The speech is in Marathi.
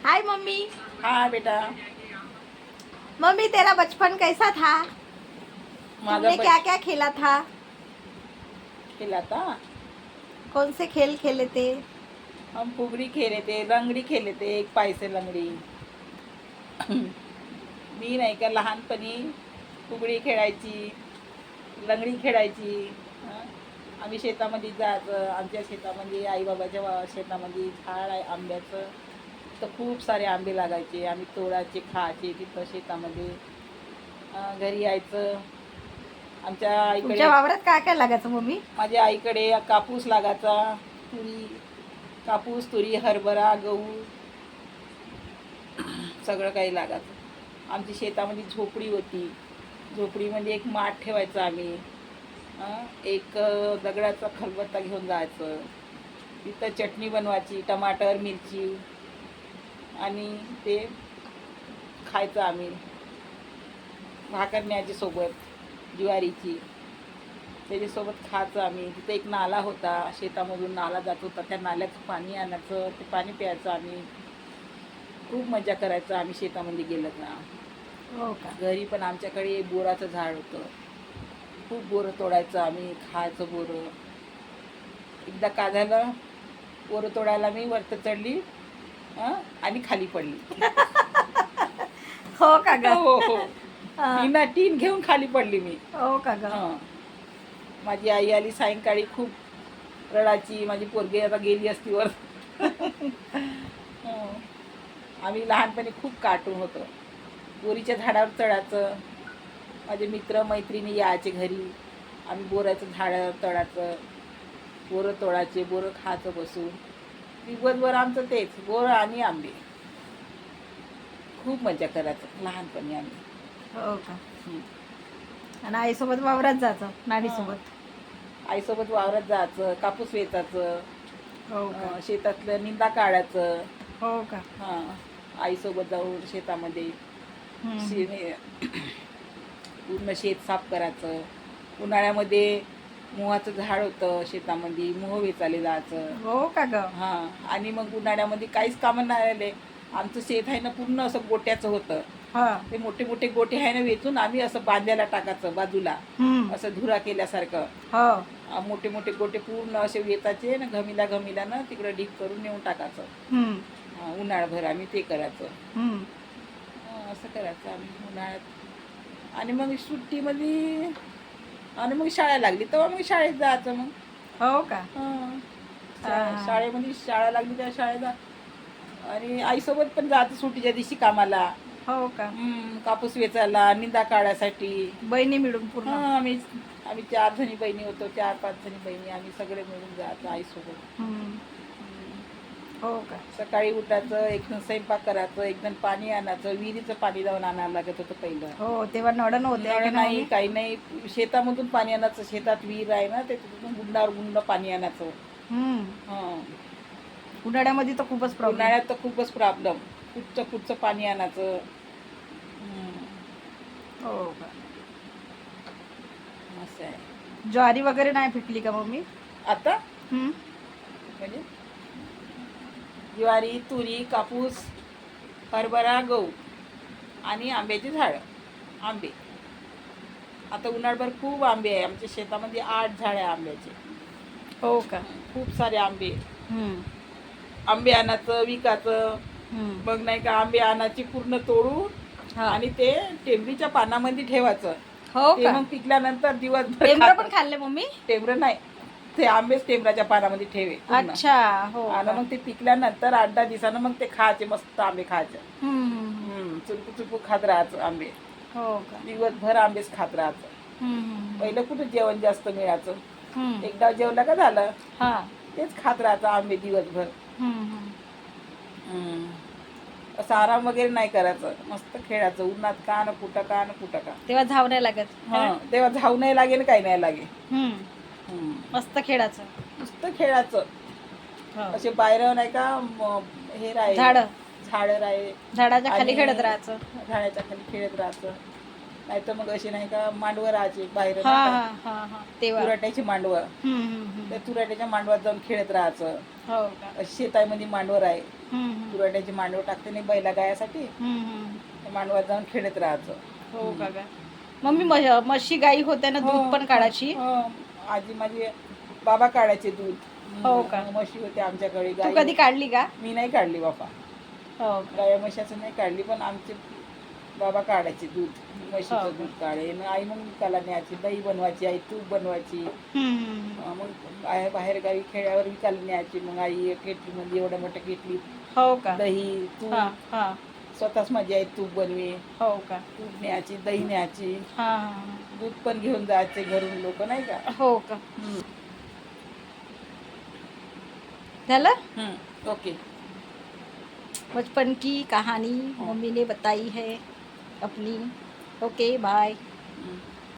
हाय मम्मी। हाँ बेटा। मम्मी तेरा बचपन कैसा था? माझा तुमने क्या क्या खेला था? खेला था। कौन से खेल खेले थे? हम फुगडी खेले थे, लंगडी खेले थे, एक पायसे लंगडी. मी नाही का लहानपणी फुगडी खेळायची, लंगडी खेळायची. हं. आम्ही शेतामध्ये जायचं. आमच्या शेतामध्ये आईबाबाच्या शेतामध्ये झाड आहे आंब्याचं. तर खूप सारे आंबे लागायचे. आम्ही तोडायचे, खायचे तिथं शेतामध्ये. घरी यायचं. आमच्या आईकडे तुमच्या वावरात काय काय लागायचं मम्मी? माझ्या आईकडे कापूस लागायचा. तुरी, कापूस, तुरी, हरभरा, गहू सगळं काही लागायचं. आमची शेतामध्ये झोपडी होती. झोपडीमध्ये एक माठ ठेवायचा आम्ही. एक दगडाचा खलबत्ता घेऊन जायचं. तिथं चटणी बनवायची, टमाटर, मिरची, आणि ते खायचं आम्ही. भाकर न्यायची सोबत ज्वारीची, त्याच्यासोबत खायचं आम्ही. तिथं एक नाला होता, शेतामधून नाला जात होता. त्या नाल्याचं पाणी आणायचं, ते पाणी प्यायचं आम्ही. खूप मजा करायचं आम्ही शेतामध्ये गेलं ना. हो का? घरी पण आमच्याकडे बोराचं झाड होतं. खूप बोरं तोडायचं आम्ही, खायचं बोरं. एकदा काय झालं, बोरं तोडायला मी वरती चढली आणि खाली पडली. हो का ग? हो हो. हा. टीन घेऊन खाली पडली मी. हो का ग? हं. माझी आई आली सायंकाळी, खूप रडायची. माझी पोरगी आता गेली असती वर. हं. आम्ही लहानपणी खूप कार्टून होतो. बोरीच्या झाडावर चढायचं. माझे मित्र मैत्रिणी यायचे घरी. आम्ही बोराचं झाडावर चढायचं, बोरं तोडायचे, बोरं खायचं बसून. दिवसभर आमचं तेच, बोरं आणि आंबे. खूप मजा करायचं लहानपणी आम्ही. हो का? हं. आणि आईसोबत वावरात जायचं, नाडीसोबत. आईसोबत वावरात जायचं, कापूस वेचायचं. हो का? शेतातलं निंदा काढायचं. हो का? हां, आईसोबत जाऊन शेतामध्ये हम्म. पूर्ण शेत साफ करायचं. उन्हाळ्यामध्ये मोहाचं झाड होतं शेतामध्ये, मोह वेचायला जायचं. हो का ग? हां, आणि मग उन्हाळ्यामध्ये काहीच कामं नाही राहिले. आमचं शेत आहे ना पूर्ण असं गोट्याचं होतं. हा. ते मोठे मोठे गोटे आहे ना वेचून आम्ही असं बांधायला टाकायचं बाजूला, असं धुरा केल्यासारखं. हो. मोठे मोठे गोटे पूर्ण असे वेचायचे ना, घमिला ना तिकडं ढीक करून नेऊन टाकायचं. उन्हाळभर आम्ही ते करायचं. असं करायचं आम्ही उन्हाळ्यात. आणि मग सुट्टीमध्ये, आणि मग शाळा लागली तेव्हा मग शाळेत जायचं मग. हो का? शाळेमध्ये शाळा लागली त्या शाळेत जा. आणि आईसोबत पण जायचं सुट्टीच्या दिवशी कामाला. हो का? कापूस वेचायला, निंदा काढायसाठी. बहिणी मिळून पूर्ण. आम्ही 4 जणी बहिणी होतो, 4-5 जणी बहिणी. आम्ही सगळे मिळून जायचो आईसोबत. हो का? सकाळी उठायचं, एक जण स्वयंपाक करायचं, एक जण पाणी आणायचं. विहिरीचं पाणी जाऊन आणायला लागत होतं पहिलं. हो, तेव्हा नळ नव्हते. नळ नाही, काही नाही. शेतामधून पाणी आणायचं. शेतात विहीर आहे ना, ते तिथून गुंडावर गुंड पाणी आणायचं. उन्हाळ्यामध्ये तर खूपच प्रॉब्लेम. उन्हाळ्यात तर खूपच प्रॉब्लेम. कुठचं पाणी आणायचं. हो का? असं आहे. ज्वारी वगैरे नाही पिकली का मम्मी? आता म्हणजे ज्वारी, तुरी, कापूस, हरभरा, गहू आणि आंब्याची झाडं. आंबे आता उन्हाळभर खूप आंबे आहे. आमच्या शेतामध्ये 8 झाडं आहे आंब्याचे. हो का? खूप सारे आंबे. आंबे आणायचं, विकायचं. मग नाही का आंबे आणायची पूर्ण तोडून आणि ते टेंबरीच्या पानामध्ये ठेवायचं. हो ते का? मग पिकल्यानंतर दिवसभर टेंबरं पण खाल्ले मम्मी? टेंबरं नाही, ते आंबेच टेंबराच्या पानामध्ये ठेवे पूर्ण. अच्छा. हो आणि का? मग ते पिकल्यानंतर 8-10 दिवसानं मग ते खायचे. मस्त आंबे खायचे. चुरपू चुरपू खात राहायचं आंबे. हो का? दिवसभर आंबेच खात राहायचं. पहिलं कुठं जेवण जास्त मिळायचं. एकदा जेवलं का झालं, तेच खात राहायचं आंबे दिवसभर. असं आराम वगैरे नाही करायचं. मस्त खेळायचं उन्हात. का न कुठं का. तेव्हा धाव नाही लागत. तेव्हा धाव नाही लागे, काही नाही लागे. मस्त खेळायचं. नुसतं खेळायचं. असे बाहेर नाही का हे राहे झाडं राहे, झाडाच्या खाली आणि खेळत राहायचं. झाडाच्या खाली खेळत राहायचं. नाही तर मग असे नाही का मांडवं राहायचे बाहेर, तेव्हा तुराट्याची मांडवं. त्या तुराट्याच्या मांडवात जाऊन खेळत राहायचं. हो का? शेतामध्ये मांडवर आहे. पुराट्याची मांडव टाकते नाही बैला गायासाठी, त्या मांडवात जाऊन खेळत राहायचं. हो का ग मम्मी म्हशी गाई होत्या ना, दूध पण काढायची. हो, आजी माझी बाबा काढायचे दूध. हो का? म्हशी होते आमच्याकडे. तू गाई कधी काढली का? मी नाही काढली बाबा, हो का? गाया म्हशाचं नाही काढली, पण आमचे बाबा काढायचे दूध. हो म्हशीचं का? दूध काढे, आई मग विकायला न्यायची, दही बनवायची, आई तूप बनवायची. मग बाहेर गावी खेड्यावर विकायला न्यायची. मग आई केटलीमध्ये एवढ्या मोठ्या केटली हो का? दही तूप, हा हा स्वतःच माझी आई तूप बनवे. हो का? तूप न्यायची, दही न्यायची, हा दूध पण घेऊन जायचे घरून लोक, नाही का. हो का? झालं. ओके. बचपन की कहानी मम्मी ने बताई है अपनी. Okay bye.